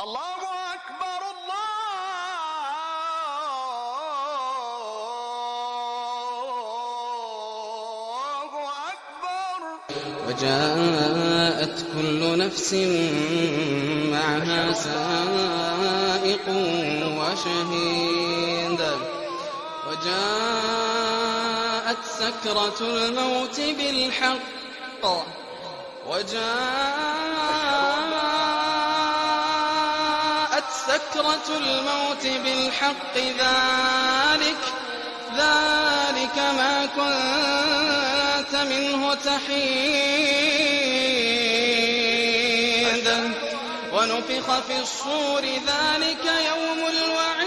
الله أكبر الله أكبر. وجاءت كل نفس معها سائق وشهيد وجاءت سكرة الموت بالحق ذلك ما كنت منه تحيد ونفخ في الصور ذلك يوم الوعيد